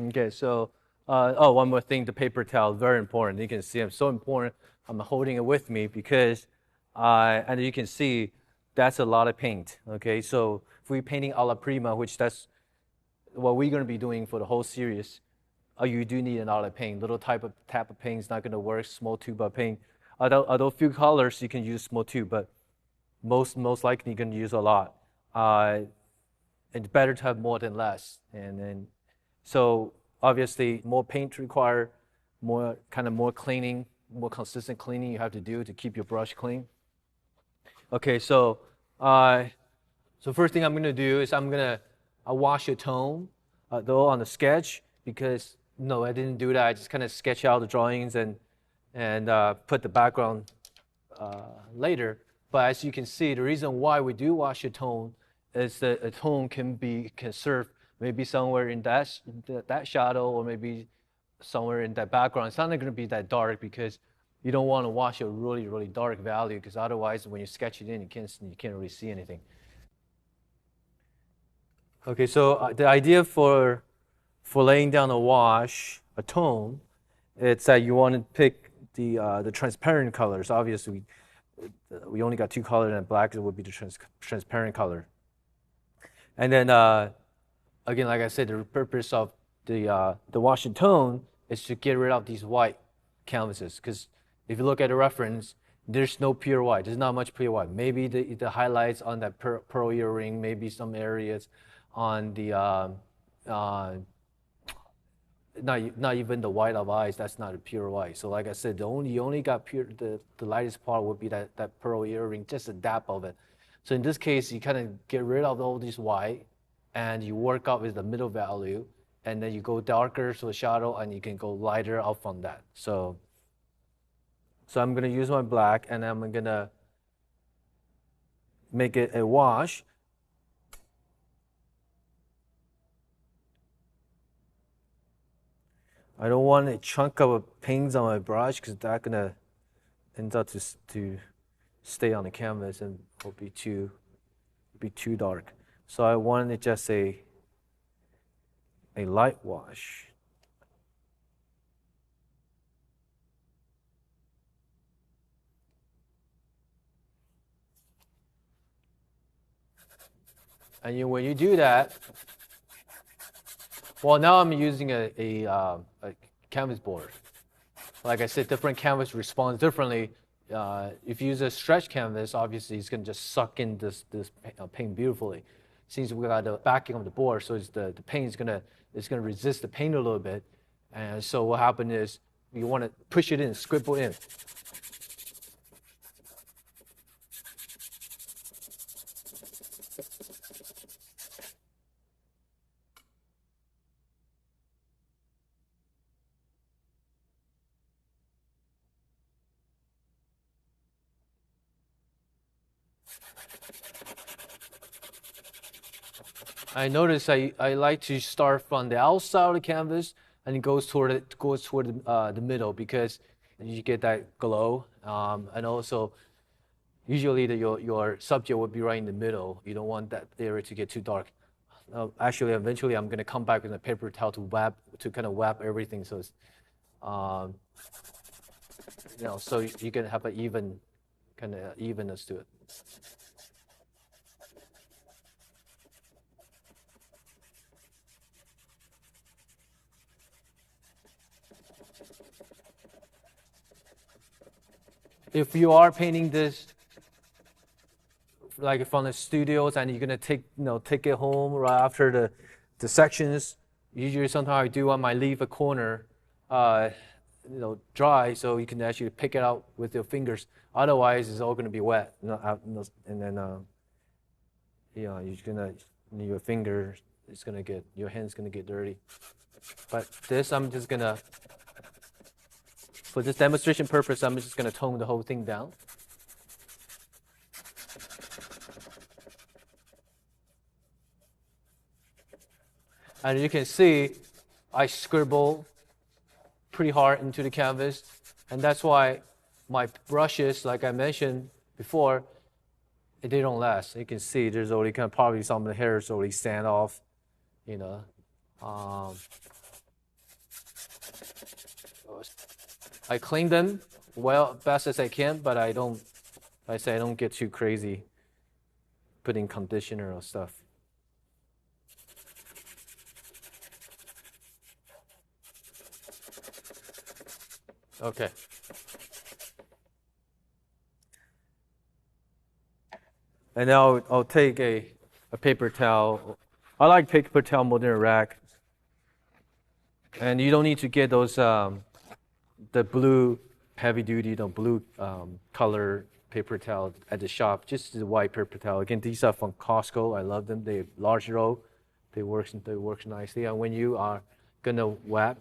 Okay, so oh, one more thing, the paper towel, very important. You can see I'm so important. I'm holding it with me because, and you can see that's a lot of paint. Okay, so if we're painting alla prima, which that's what we're going to be doing for the whole series, you do need a lot of paint. Little type of paint is not going to work. Small tube of paint. Although few colors you can use small tube, but most likely you're going to use a lot. It's better to have more than less. And then, so obviously more paint require more cleaning, more consistent cleaning you have to do to keep your brush clean. Okay, uh, so first thing I'm gonna do is I wash a tone, though on the sketch because no, I didn't do that. I just kind of sketch out the drawings and put the background later. But as you can see, the reason why we do wash a tone is that a tone can serve maybe somewhere in that shadow or maybe somewhere in that background. It's not going to be that dark because you don't want to wash a really dark value because otherwise when you sketch it in you can't really see anything. Okay, so the idea for laying down a tone, it's that you want to pick the transparent colors. Obviously, we only got two colors, and black would be the transparent color. And then again, like I said, the purpose of the wash and tone is to get rid of these white canvases. Because if you look at the reference, there's no pure white. There's not much pure white. Maybe the highlights on that pearl earring, maybe some areas on the not even the white of eyes. That's not a pure white. So like I said, you only got pure the lightest part would be that pearl earring, just a dab of it. So in this case, you kind of get rid of all these white, and you work out with the middle value, and then you go darker to the shadow, and you can go lighter out from that. So I'm gonna use my black, and I'm gonna make it a wash. I don't want a chunk of paints on my brush because that's gonna end up to stay on the canvas and will be too dark. So I wanted just a light wash. And when you do that, well, now I'm using a canvas board. Like I said, different canvas responds differently. If you use a stretch canvas, obviously it's gonna just suck in this paint beautifully. Since we got the backing of the board, so the paint is gonna resist the paint a little bit. And so what happened is you want to push it in, scribble in. I notice I like to start from the outside of the canvas and it goes toward the middle because you get that glow. And also, usually your subject would be right in the middle. You don't want that area to get too dark. Actually, eventually, I'm gonna come back with a paper towel to kind of wrap everything so it's, um, so you can have an even kind of evenness to it. If you are painting this like from the studios and you're gonna take it home right after the sections, usually sometimes I do I might leave a corner uh, dry so you can actually pick it out with your fingers. Otherwise, it's all gonna be wet, and then you're gonna your finger is gonna get your hand's gonna get dirty. But this I'm just gonna for this demonstration purpose I'm just gonna tone the whole thing down. And you can see I scribble pretty hard into the canvas, and that's why my brushes, like I mentioned before, they don't last. You can see there's already probably some of the hairs already stand off, you know. Um, I clean them well best as I can, but I don't. I say I don't get too crazy putting conditioner or stuff. Okay. And now I'll take a paper towel. I like paper towel more than a rag. And you don't need to get those the blue heavy duty, the blue color paper towel at the shop. Just the white paper towel. Again, these are from Costco. I love them. They large roll. They work nicely. And when you are gonna wrap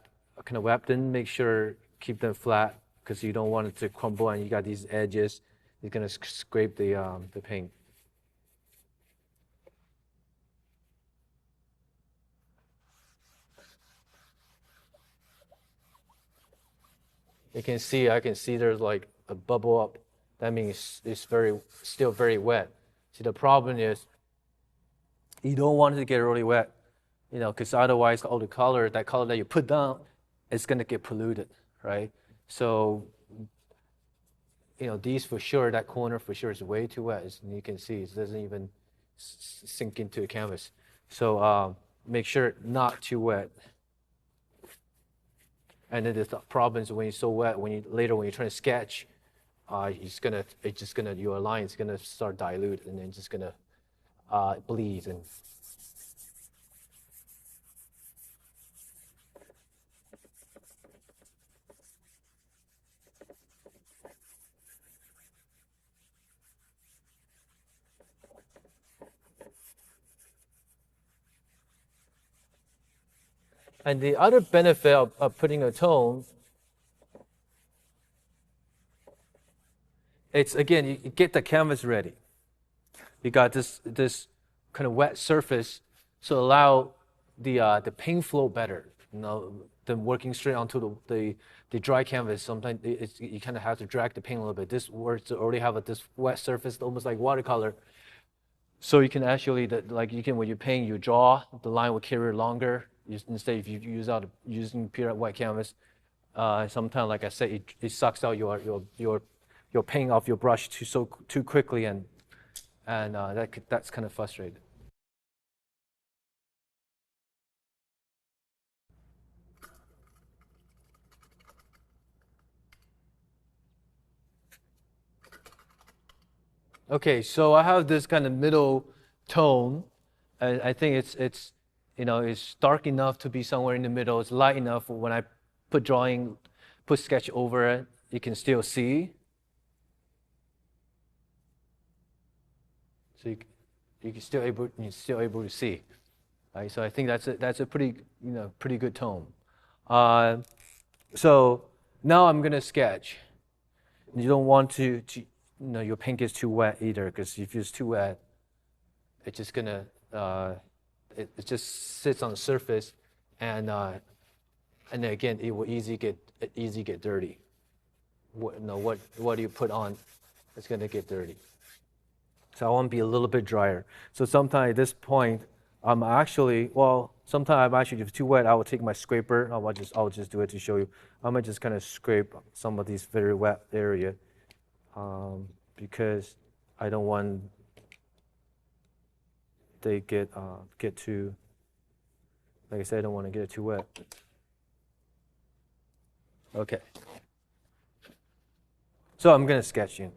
them, make sure keep them flat because you don't want it to crumble and you got these edges. It's gonna scrape the paint. I can see there's like a bubble up. That means it's still very wet. See, the problem is you don't want it to get really wet, because otherwise all the color, that color that you put down, is gonna get polluted, right? So, these for sure, that corner for sure is way too wet. And you can see it doesn't even sink into the canvas. So make sure not too wet. And then the problem is when it's so wet, when you're trying to sketch, your line is gonna start dilute and then just gonna bleed and. And the other benefit of putting a tone, it's again, you get the canvas ready. You got this kind of wet surface, so allow the paint flow better. Than working straight onto the dry canvas. Sometimes you kind of have to drag the paint a little bit. This works to already have this wet surface, almost like watercolor. So you can actually, when you paint, you draw, the line will carry longer. Instead, if you using pure white canvas, sometimes, like I said, it sucks out your paint off your brush too quickly, and that's kind of frustrating. Okay, so I have this kind of middle tone. I think it's dark enough to be somewhere in the middle. It's light enough when I put sketch over it, you can still see. So you're still able to see, right? So I think that's a pretty good tone. So now I'm gonna sketch. You don't want to your paint gets too wet either, because if it's too wet, it's just gonna it just sits on the surface, and then again it will easily get dirty. What do you put on? It's gonna get dirty. So I want to be a little bit drier. So sometimes at this point, sometimes if it's too wet, I will take my scraper. I'll just do it to show you. I'm gonna just kind of scrape some of these very wet area, because I don't want they get too. Like I said, I don't want to get it too wet. Okay. So I'm gonna sketch in.